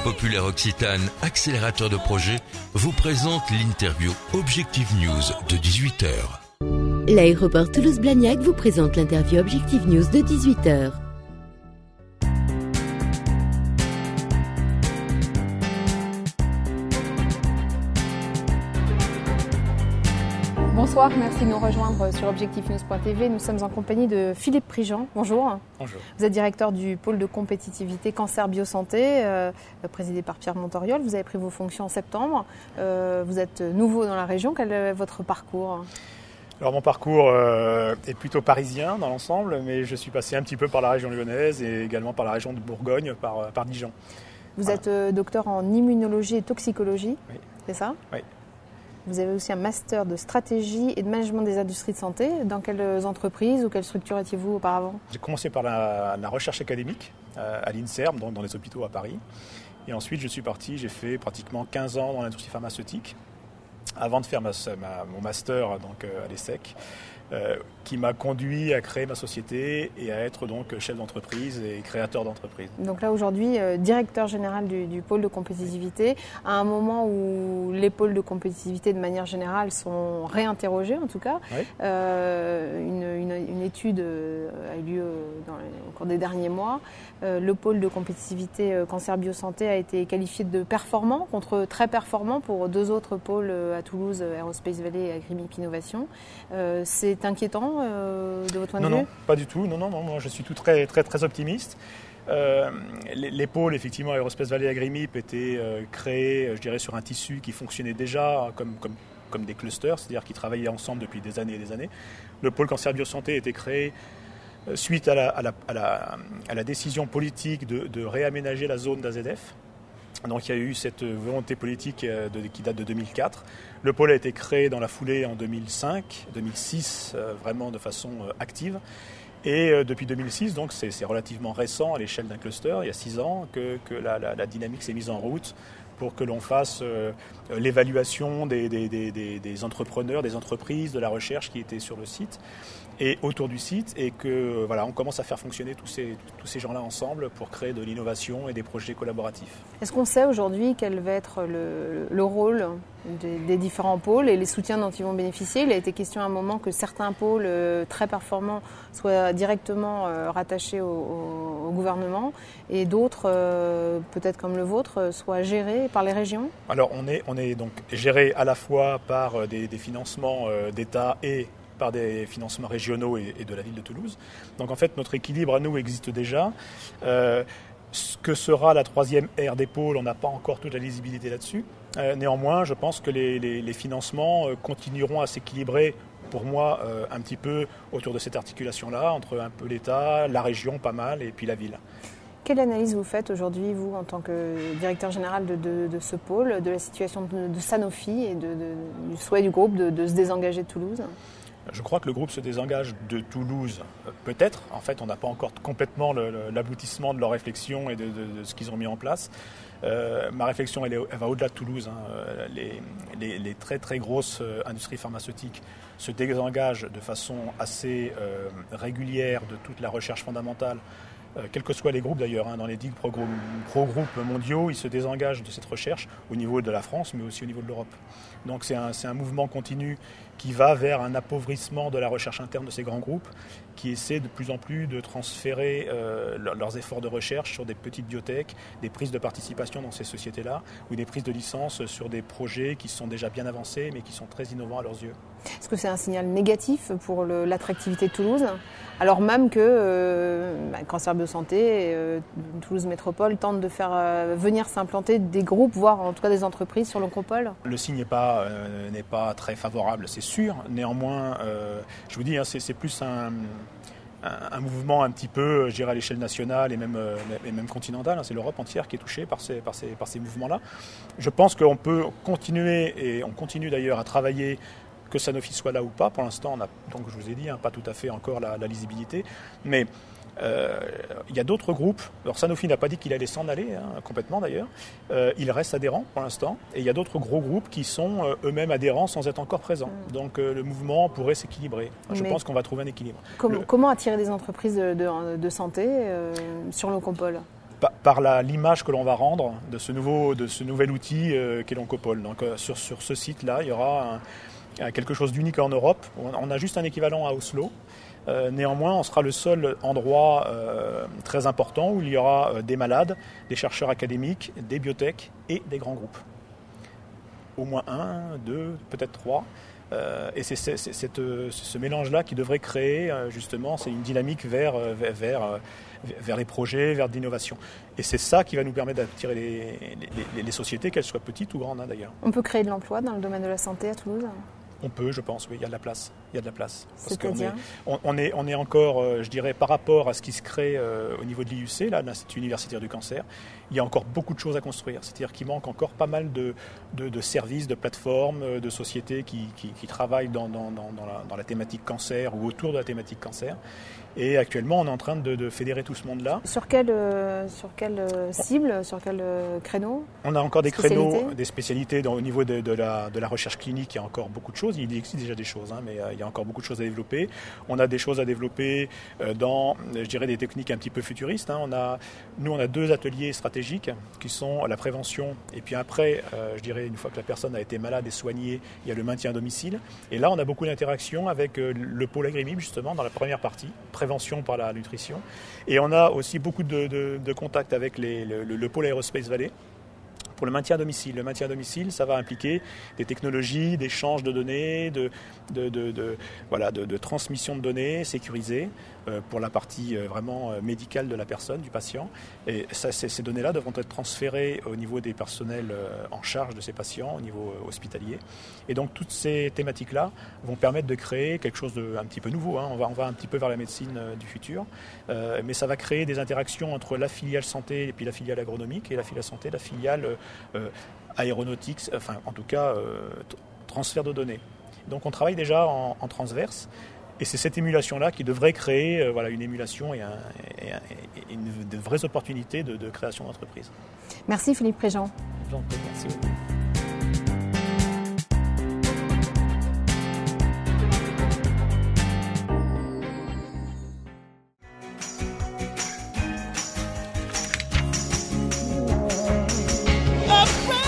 Populaire Occitane, accélérateur de projet, vous présente l'interview Objectif News de 18h. L'aéroport Toulouse-Blagnac vous présente l'interview Objectif News de 18h. Bonsoir, merci de nous rejoindre sur objectifnews.tv. Nous sommes en compagnie de Philippe Prigent. Bonjour. Bonjour. Vous êtes directeur du pôle de compétitivité Cancer Biosanté, présidé par Pierre Montoriol. Vous avez pris vos fonctions en septembre. Vous êtes nouveau dans la région. Quel est votre parcours ? Alors mon parcours est plutôt parisien dans l'ensemble, mais je suis passé un petit peu par la région lyonnaise et également par la région de Bourgogne, par Dijon. Vous êtes docteur en immunologie et toxicologie, oui. C'est ça ? Oui. Vous avez aussi un master de stratégie et de management des industries de santé. Dans quelles entreprises ou quelles structures étiez-vous auparavant ? J'ai commencé par la recherche académique à l'INSERM, donc dans les hôpitaux à Paris. Et ensuite, je suis parti, j'ai fait pratiquement 15 ans dans l'industrie pharmaceutique, avant de faire mon master donc, à l'ESSEC, qui m'a conduit à créer ma société et à être donc chef d'entreprise et créateur d'entreprise. Donc là aujourd'hui, directeur général du pôle de compétitivité, à un moment où les pôles de compétitivité de manière générale sont réinterrogés en tout cas. Oui. Une étude a eu lieu au cours des derniers mois. Le pôle de compétitivité Cancer Biosanté a été qualifié de performant contre très performant pour deux autres pôles à Toulouse, Aerospace Valley et Agrimip Innovation. C'est inquiétant de votre point de vue ? Non, pas du tout. Non, moi je suis tout très optimiste. Les pôles, effectivement, Aerospace Valley et Agrimip étaient créés, je dirais, sur un tissu qui fonctionnait déjà comme des clusters, c'est-à-dire qui travaillaient ensemble depuis des années et des années. Le pôle Cancer Biosanté a été créé suite à la décision politique de réaménager la zone d'AZF. Donc il y a eu cette volonté politique qui date de 2004. Le pôle a été créé dans la foulée en 2005, 2006, vraiment de façon active. Et depuis 2006, donc c'est relativement récent à l'échelle d'un cluster, il y a 6 ans que la dynamique s'est mise en route pour que l'on fasse l'évaluation des entrepreneurs, des entreprises, de la recherche qui étaient sur le site et autour du site, et que voilà, on commence à faire fonctionner tous ces gens-là ensemble pour créer de l'innovation et des projets collaboratifs. Est-ce qu'on sait aujourd'hui quel va être le rôle des différents pôles et les soutiens dont ils vont bénéficier ? Il a été question à un moment que certains pôles très performants soient directement rattachés au gouvernement et d'autres, peut-être comme le vôtre, soient gérés par les régions ? Alors on est donc géré à la fois par des financements d'État et par des financements régionaux et de la ville de Toulouse. Donc en fait, notre équilibre à nous existe déjà. Ce que sera la troisième ère des pôles, on n'a pas encore toute la lisibilité là-dessus. Néanmoins, je pense que les financements continueront à s'équilibrer, pour moi, un petit peu autour de cette articulation-là, entre un peu l'État, la région, pas mal, et puis la ville. Quelle analyse vous faites aujourd'hui, vous, en tant que directeur général de ce pôle, de la situation de Sanofi et du souhait du groupe de se désengager de Toulouse ? Je crois que le groupe se désengage de Toulouse, peut-être. En fait, on n'a pas encore complètement l'aboutissement de leur réflexion et de ce qu'ils ont mis en place. Ma réflexion, elle va au-delà de Toulouse. Les très très grosses industries pharmaceutiques se désengagent de façon assez régulière de toute la recherche fondamentale. Quels que soient les groupes d'ailleurs, dans les 10 pro-groupes mondiaux, ils se désengagent de cette recherche au niveau de la France, mais aussi au niveau de l'Europe. Donc c'est un mouvement continu qui va vers un appauvrissement de la recherche interne de ces grands groupes, qui essaient de plus en plus de transférer leurs efforts de recherche sur des petites biotech, des prises de participation dans ces sociétés-là, ou des prises de licence sur des projets qui sont déjà bien avancés, mais qui sont très innovants à leurs yeux. Est-ce que c'est un signal négatif pour l'attractivité de Toulouse, alors même que Cancer Biosanté, Toulouse Métropole tentent de faire venir s'implanter des groupes, voire en tout cas des entreprises sur l'Oncopole ? Le signe n'est pas très favorable, c'est sûr. Néanmoins, je vous dis, c'est plus un mouvement un petit peu, je dirais, à l'échelle nationale et même continentale. C'est l'Europe entière qui est touchée par ces mouvements-là. Je pense qu'on peut continuer, et on continue d'ailleurs à travailler, que Sanofi soit là ou pas. Pour l'instant, on a, donc je vous ai dit, pas tout à fait encore la lisibilité. Mais il y a d'autres groupes. Alors Sanofi n'a pas dit qu'il allait s'en aller, complètement d'ailleurs. Il reste adhérent pour l'instant. Et il y a d'autres gros groupes qui sont eux-mêmes adhérents sans être encore présents. Donc le mouvement pourrait s'équilibrer. Je pense qu'on va trouver un équilibre. Comment attirer des entreprises de santé sur l'Oncopole ? par l'image que l'on va rendre de ce nouvel outil qu'est l'Oncopole. Donc sur ce site-là, il y aura quelque chose d'unique en Europe. On a juste un équivalent à Oslo. Néanmoins, on sera le seul endroit très important où il y aura des malades, des chercheurs académiques, des biotech et des grands groupes. Au moins 1, 2, peut-être 3. Et c'est ce mélange-là qui devrait créer justement une dynamique vers les projets, vers l'innovation. Et c'est ça qui va nous permettre d'attirer les sociétés, qu'elles soient petites ou grandes d'ailleurs. On peut créer de l'emploi dans le domaine de la santé à Toulouse ? On peut, je pense, oui, il y a de la place. C'est-à-dire on est encore, je dirais, par rapport à ce qui se crée au niveau de l'IUC, l'Institut universitaire du cancer, il y a encore beaucoup de choses à construire. C'est-à-dire qu'il manque encore pas mal de services, de plateformes, de sociétés qui travaillent dans la thématique cancer ou autour de la thématique cancer. Et actuellement, on est en train de fédérer tout ce monde-là. Sur quelle cible, sur quel créneau ? On a encore des créneaux, des spécialités au niveau de la recherche clinique. Il y a encore beaucoup de choses. Il existe déjà des choses, mais il y a encore beaucoup de choses à développer. On a des choses à développer dans, je dirais, des techniques un petit peu futuristes. Nous, on a 2 ateliers stratégiques qui sont la prévention. Et puis après, je dirais, une fois que la personne a été malade et soignée, il y a le maintien à domicile. Et là, on a beaucoup d'interactions avec le pôle Agrimib, justement, dans la première partie. Prévention par la nutrition. Et on a aussi beaucoup de contacts avec le pôle Aerospace Valley pour le maintien à domicile. Le maintien à domicile, ça va impliquer des technologies, d'échange de données, de transmission de données sécurisées pour la partie vraiment médicale de la personne, du patient. Et ces données-là devront être transférées au niveau des personnels en charge de ces patients, au niveau hospitalier. Et donc toutes ces thématiques-là vont permettre de créer quelque chose d'un petit peu nouveau. On va un petit peu vers la médecine du futur. Mais ça va créer des interactions entre la filiale santé et puis la filiale agronomique et la filiale santé, la filiale aéronautique, enfin en tout cas transfert de données. Donc on travaille déjà en transverse. Et c'est cette émulation-là qui devrait créer une émulation et de vraies opportunités de création d'entreprise. Merci Philippe Préjean. Merci beaucoup.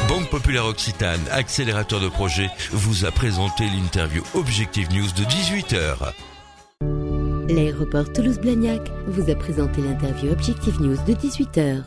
Banque Populaire Occitane, accélérateur de projet, vous a présenté l'interview Objectif News de 18h. L'aéroport Toulouse-Blagnac vous a présenté l'interview Objectif News de 18h.